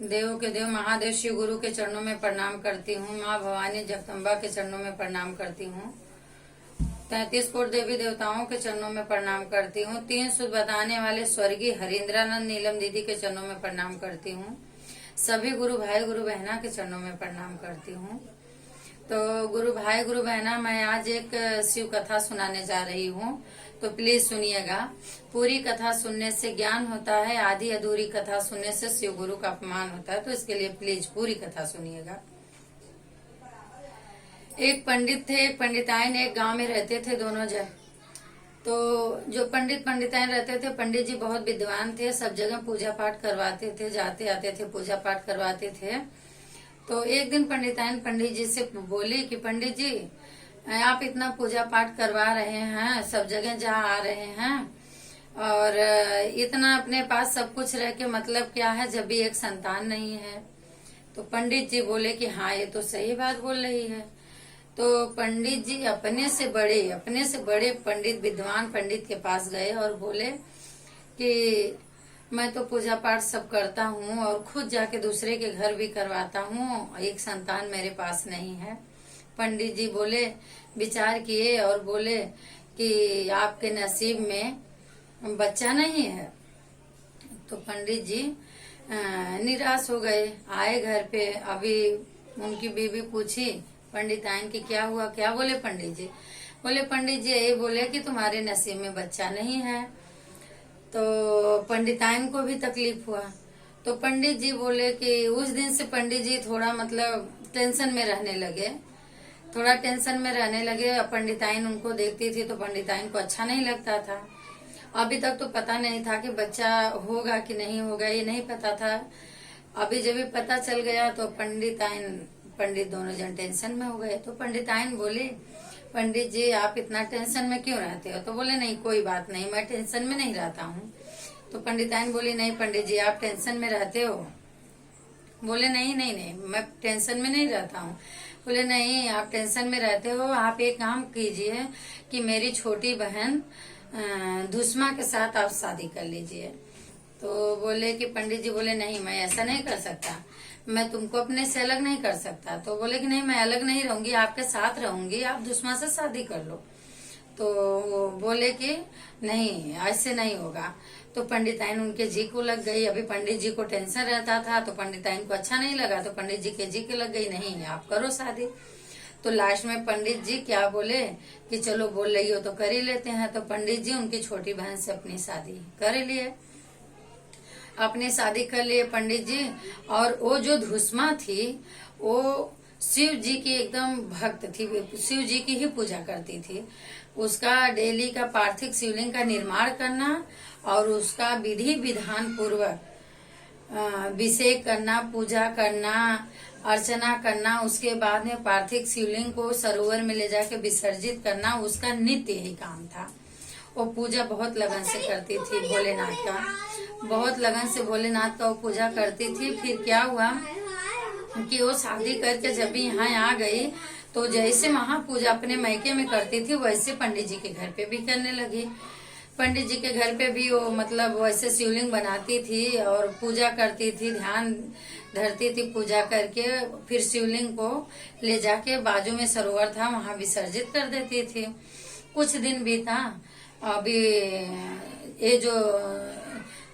देवों के देव महादेव शिव गुरु के चरणों में प्रणाम करती हूँ। माँ भवानी जगदम्बा के चरणों में प्रणाम करती हूँ। 33 कोट देवी देवताओं के चरणों में प्रणाम करती हूँ। 3 सुध बताने वाले स्वर्गीय हरिंद्रानंद नीलम दीदी के चरणों में प्रणाम करती हूँ। सभी गुरु भाई गुरु बहना के चरणों में प्रणाम करती हूँ। तो गुरु भाई गुरु बहना, मैं आज एक शिव कथा सुनाने जा रही हूँ, तो प्लीज सुनिएगा। पूरी कथा सुनने से ज्ञान होता है, आधी अधूरी कथा सुनने से शिव गुरु का अपमान होता है, तो इसके लिए प्लीज पूरी कथा सुनिएगा। एक पंडित थे, एक पंडिताइन एक गांव में रहते थे दोनों जन। तो जो पंडित पंडिताइन रहते थे, पंडित जी बहुत विद्वान थे, सब जगह पूजा पाठ करवाते थे, जाते आते थे, पूजा पाठ करवाते थे। तो एक दिन पंडिताइन पंडित जी से बोली कि पंडित जी, आप इतना पूजा पाठ करवा रहे हैं, सब जगह जा आ रहे हैं, और इतना अपने पास सब कुछ रह के मतलब क्या है जब भी एक संतान नहीं है। तो पंडित जी बोले कि हाँ, ये तो सही बात बोल रही है। तो पंडित जी अपने से बड़े पंडित, विद्वान पंडित के पास गए और बोले कि मैं तो पूजा पाठ सब करता हूँ और खुद जाके दूसरे के घर भी करवाता हूँ, एक संतान मेरे पास नहीं है। पंडित जी बोले, विचार किए और बोले कि आपके नसीब में बच्चा नहीं है। तो पंडित जी निराश हो गए। आए घर पे, अभी उनकी बीवी पूछी पंडिताइन की क्या हुआ, क्या बोले पंडित जी? बोले पंडित जी ये बोले कि तुम्हारे नसीब में बच्चा नहीं है। तो पंडिताइन को भी तकलीफ हुआ। तो पंडित जी बोले कि उस दिन से पंडित जी थोड़ा मतलब टेंशन में रहने लगे, पंडिताइन उनको देखती थी तो पंडिताइन को अच्छा नहीं लगता था। अभी तक तो पता नहीं था कि बच्चा होगा कि नहीं होगा, ये नहीं पता था। अभी जब भी पता चल गया तो पंडित दोनों जन टेंशन में हो गए। तो पंडिताइन बोली, पंडित जी आप इतना टेंशन में क्यों रहते हो? तो बोले नहीं, कोई बात नहीं, मैं टेंशन में नहीं रहता हूँ। तो पंडिताइन बोली, नहीं पंडित जी आप टेंशन में रहते हो? बोले नहीं, मैं टेंशन में नहीं रहता हूँ। बोले नहीं, आप टेंशन में रहते हो। आप एक काम कीजिए कि मेरी छोटी बहन दुष्मा के साथ आप शादी कर लीजिए। तो बोले कि पंडित जी बोले नहीं, मैं ऐसा नहीं कर सकता, मैं तुमको अपने से अलग नहीं कर सकता। तो बोले कि नहीं, मैं अलग नहीं रहूंगी, आपके साथ रहूंगी, आप दुश्मन से शादी कर लो। तो वो बोले कि नहीं, ऐसे नहीं होगा। तो पंडिताइन उनके जी को लग गई। अभी पंडित जी को टेंशन रहता था तो पंडिताइन को अच्छा नहीं लगा, तो पंडित जी के जी के लग गई, नहीं आप करो शादी। तो लास्ट में पंडित जी क्या बोले कि चलो बोल रही हो तो कर ही लेते हैं। तो पंडित जी उनकी छोटी बहन से अपनी शादी कर लिए, अपनी शादी कर लिए पंडित जी। और वो जो धुष्मा थी वो शिव जी की एकदम भक्त थी, शिव जी की ही पूजा करती थी। उसका डेली का पार्थिव शिवलिंग का निर्माण करना और उसका विधि विधान पूर्वक अभिषेक करना, पूजा करना, अर्चना करना, उसके बाद में पार्थिव शिवलिंग को सरोवर में ले जाके विसर्जित करना, उसका नित्य यही काम था। वो पूजा बहुत लगन से करती थी भोलेनाथ का, बहुत लगन से भोलेनाथ का वो पूजा करती थी। फिर क्या हुआ कि वो शादी करके जब भी यहाँ आ गई तो जैसे महापूजा अपने मायके में करती थी वैसे पंडित जी के घर पे भी करने लगी। पंडित जी के घर पे भी वो मतलब वैसे शिवलिंग बनाती थी और पूजा करती थी, ध्यान धरती थी, पूजा करके फिर शिवलिंग को ले जाके बाजू में सरोवर था वहां विसर्जित कर देती थी। कुछ दिन बीता, अभी ये जो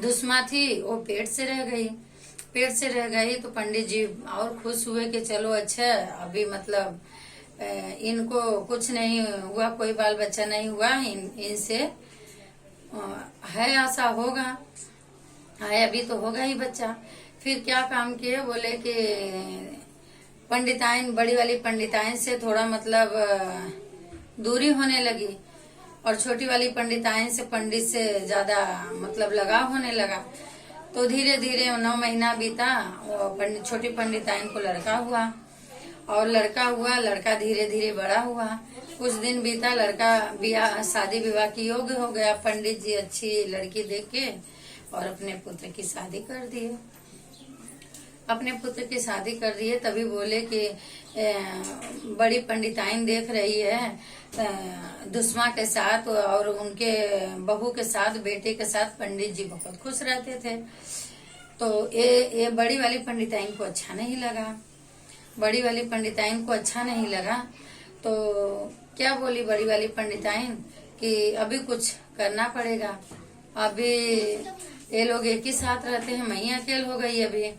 दुष्मा थी वो पेट से रह गई। तो पंडित जी और खुश हुए कि चलो अच्छा, अभी मतलब इनको कुछ नहीं हुआ, कोई बाल बच्चा नहीं हुआ, इनसे है आशा होगा, है अभी तो होगा ही बच्चा। फिर क्या काम किए, बोले कि पंडिताइन, बड़ी वाली पंडिताइन से थोड़ा मतलब दूरी होने लगी और छोटी वाली पंडिताइन से पंडित से ज्यादा मतलब लगाव होने लगा। तो धीरे धीरे 9 महीना बीता, छोटी पंडिताइन को लड़का हुआ और लड़का धीरे धीरे बड़ा हुआ। कुछ दिन बीता, लड़का शादी विवाह की योग्य हो गया। पंडित जी अच्छी लड़की देख के और अपने पुत्र की शादी कर दिए। तभी बोले कि बड़ी पंडिताइन देख रही है दुष्मा के साथ और उनके बहू के साथ, बेटे के साथ पंडित जी बहुत खुश रहते थे। तो ये बड़ी वाली पंडिताइन को अच्छा नहीं लगा। बड़ी वाली पंडिताइन को अच्छा नहीं लगा तो क्या बोली बड़ी वाली पंडिताइन कि अभी कुछ करना पड़ेगा। अभी ये लोग एक ही साथ रहते हैं, मैं ही अकेले हो गई अभी।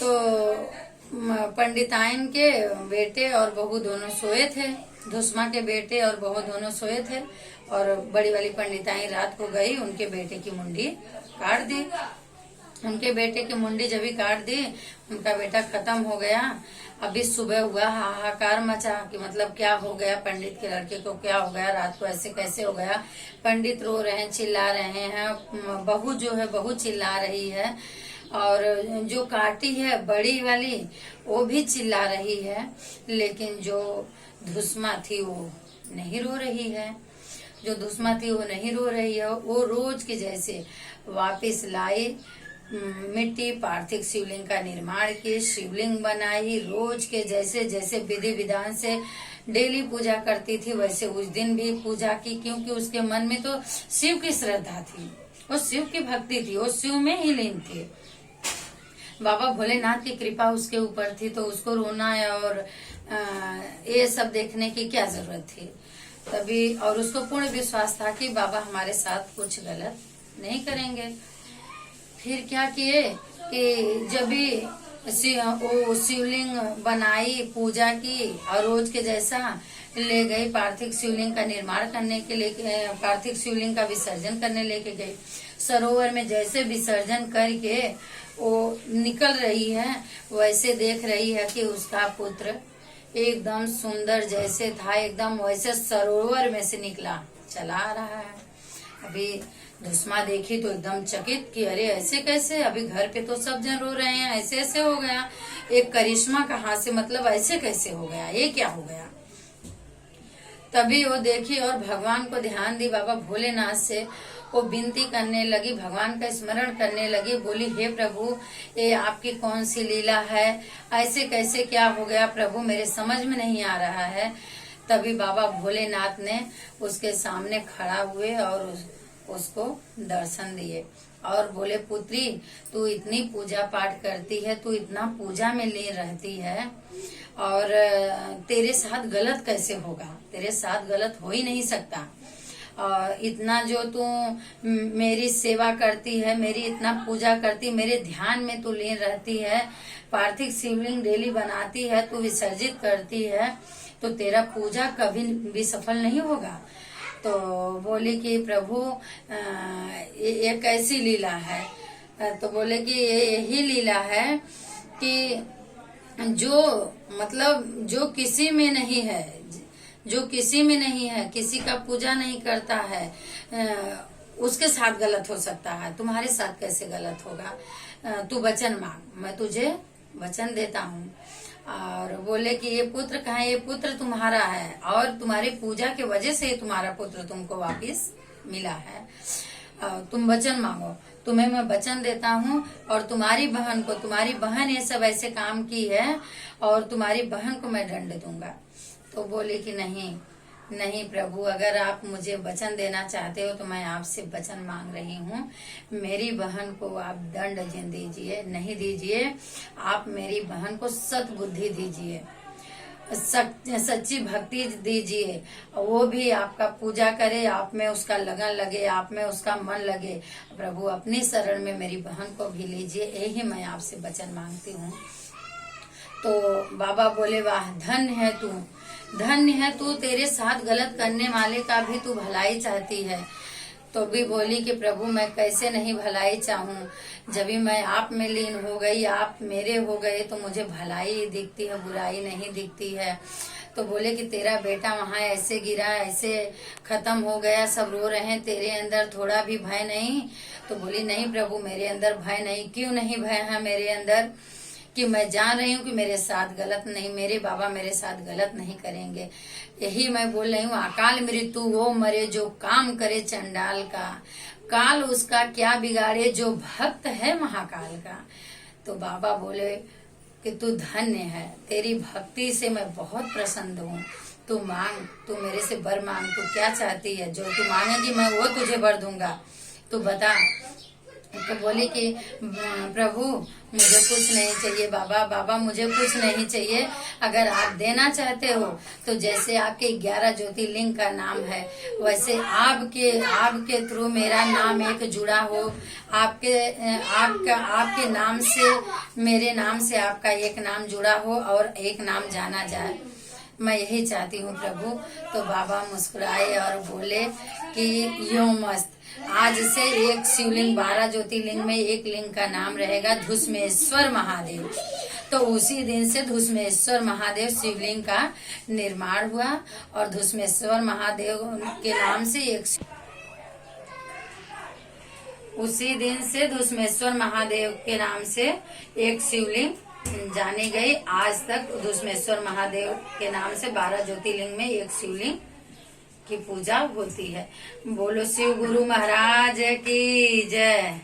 तो पंडिताइन के बेटे और बहू दोनों सोए थे, धुस्मा के बेटे और बहू दोनों सोए थे, और बड़ी वाली पंडिताइन रात को गई, उनके बेटे की मुंडी काट दी। उनके बेटे की मुंडी जब भी काट दी, उनका बेटा खत्म हो गया। अभी सुबह हुआ, हाहाकार मचा कि मतलब क्या हो गया, पंडित के लड़के को क्या हो गया, रात को ऐसे कैसे हो गया। पंडित रो रहे हैं, चिल्ला रहे हैं, बहू जो है बहू चिल्ला रही है, और जो काटी है बड़ी वाली वो भी चिल्ला रही है, लेकिन जो धुस्मा थी वो नहीं रो रही है। जो धुस्मा थी वो नहीं रो रही है। वो रोज के जैसे वापस लाई, मिट्टी पार्थिव शिवलिंग का निर्माण की, शिवलिंग बनाई, रोज के जैसे जैसे विधि विधान से डेली पूजा करती थी वैसे उस दिन भी पूजा की, क्योंकि उसके मन में तो शिव की श्रद्धा थी, वो शिव की भक्ति थी, वो शिव में ही लीन थी। बाबा भोलेनाथ की कृपा उसके ऊपर थी, तो उसको रोना और ये सब देखने की क्या जरूरत थी तभी। और उसको पूर्ण विश्वास था कि बाबा हमारे साथ कुछ गलत नहीं करेंगे। फिर क्या किए कि जब भी वो शिवलिंग बनाई, पूजा की, और रोज के जैसा ले गई पार्थिव शिवलिंग का निर्माण करने के लिए, पार्थिव शिवलिंग का विसर्जन करने लेके गई। सरोवर में जैसे विसर्जन करके वो निकल रही है, वैसे देख रही है कि उसका पुत्र एकदम सुंदर जैसे था, एकदम वैसे सरोवर में से निकला चला आ रहा है। अभी धुस्मा देखी तो एकदम चकित कि अरे ऐसे कैसे, अभी घर पे तो सब जन रो रहे हैं, ऐसे ऐसे हो गया, एक करिश्मा कहाँ से, मतलब ऐसे कैसे हो गया, ये क्या हो गया। तभी वो देखी और भगवान को ध्यान दी, बाबा भोलेनाथ से वो विनती करने लगी, भगवान का स्मरण करने लगी, बोली हे प्रभु ये आपकी कौन सी लीला है, ऐसे कैसे क्या हो गया प्रभु, मेरे समझ में नहीं आ रहा है। तभी बाबा भोलेनाथ ने उसके सामने खड़ा हुए और उसको दर्शन दिए और बोले पुत्री तू इतनी पूजा पाठ करती है, तू इतना पूजा में लीन रहती है, और तेरे साथ गलत कैसे होगा, तेरे साथ गलत हो ही नहीं सकता। और इतना जो तू मेरी सेवा करती है, मेरी इतना पूजा करती, मेरे ध्यान में तू लीन रहती है, पार्थिव शिवलिंग डेली बनाती है, तू विसर्जित करती है, तो तेरा पूजा कभी भी सफल नहीं होगा। तो बोले कि प्रभु ये कैसी लीला है, तो बोले कि यही लीला है कि जो मतलब जो किसी में नहीं है, जो किसी में नहीं है, किसी का पूजा नहीं करता है, उसके साथ गलत हो सकता है, तुम्हारे साथ कैसे गलत होगा। तू वचन मांग, मैं तुझे वचन देता हूँ। और बोले कि ये पुत्र कहाँ, ये पुत्र तुम्हारा है और तुम्हारी पूजा के वजह से तुम्हारा पुत्र तुमको वापिस मिला है। तुम वचन मांगो, तुम्हें मैं वचन देता हूँ, और तुम्हारी बहन को, तुम्हारी बहन ये सब ऐसे काम की है और तुम्हारी बहन को मैं दंड दूंगा। तो बोले कि नहीं नहीं प्रभु, अगर आप मुझे वचन देना चाहते हो तो मैं आपसे वचन मांग रही हूँ, मेरी बहन को आप दंड दीजिए, नहीं दीजिए, आप मेरी बहन को सद्बुद्धि दीजिए, सच्ची भक्ति दीजिए, वो भी आपका पूजा करे, आप में उसका लगन लगे, आप में उसका मन लगे। प्रभु अपनी शरण में मेरी बहन को भी लीजिए, यही मैं आपसे वचन मांगती हूँ। तो बाबा बोले वाह धन्य है तू, धन्य है तू, तेरे साथ गलत करने वाले का भी तू भलाई चाहती है। तो भी बोली कि प्रभु मैं कैसे नहीं भलाई चाहूँ, जब भी मैं आप में लीन हो गई, आप मेरे हो गए, तो मुझे भलाई दिखती है, बुराई नहीं दिखती है। तो बोले कि तेरा बेटा वहाँ ऐसे गिरा, ऐसे खत्म हो गया, सब रो रहे हैं, तेरे अंदर थोड़ा भी भय नहीं। तो बोली नहीं प्रभु मेरे अंदर भय नहीं। क्यों नहीं भय है मेरे अंदर, कि मैं जान रही हूँ कि मेरे साथ गलत नहीं, मेरे बाबा मेरे साथ गलत नहीं करेंगे। यही मैं बोल रही हूँ, अकाल मृत्यु वो मरे जो काम करे चंडाल का, काल उसका क्या बिगाड़े जो भक्त है महाकाल का। तो बाबा बोले कि तू धन्य है, तेरी भक्ति से मैं बहुत प्रसन्न हूँ, तू मांग, तू मेरे से वर मांग, तू क्या चाहती है, जो तू मांगेगी मैं वो तुझे वर दूंगा। तू बता। तो बोली कि प्रभु मुझे कुछ नहीं चाहिए, बाबा बाबा मुझे कुछ नहीं चाहिए, अगर आप देना चाहते हो तो जैसे आपके 11 ज्योतिर्लिंग का नाम है वैसे आपके थ्रू मेरा नाम एक जुड़ा हो, आपके नाम से मेरे नाम से आपका एक नाम जुड़ा हो और एक नाम जाना जाए, मैं यही चाहती हूँ प्रभु। तो बाबा मुस्कुराए और बोले कि यो मस्त, आज से एक शिवलिंग 12 ज्योतिर्लिंग में एक लिंग का नाम रहेगा धुस्मेश्वर महादेव। तो उसी दिन से धुस्मेश्वर महादेव शिवलिंग का निर्माण हुआ और धुस्मेश्वर महादेव के नाम से उसी दिन से धुस्मेश्वर महादेव के नाम से एक शिवलिंग जानी गई। आज तक धुस्मेश्वर महादेव के नाम से 12 ज्योतिर्लिंग में एक शिवलिंग की पूजा होती है। बोलो शिव गुरु महाराज की जय।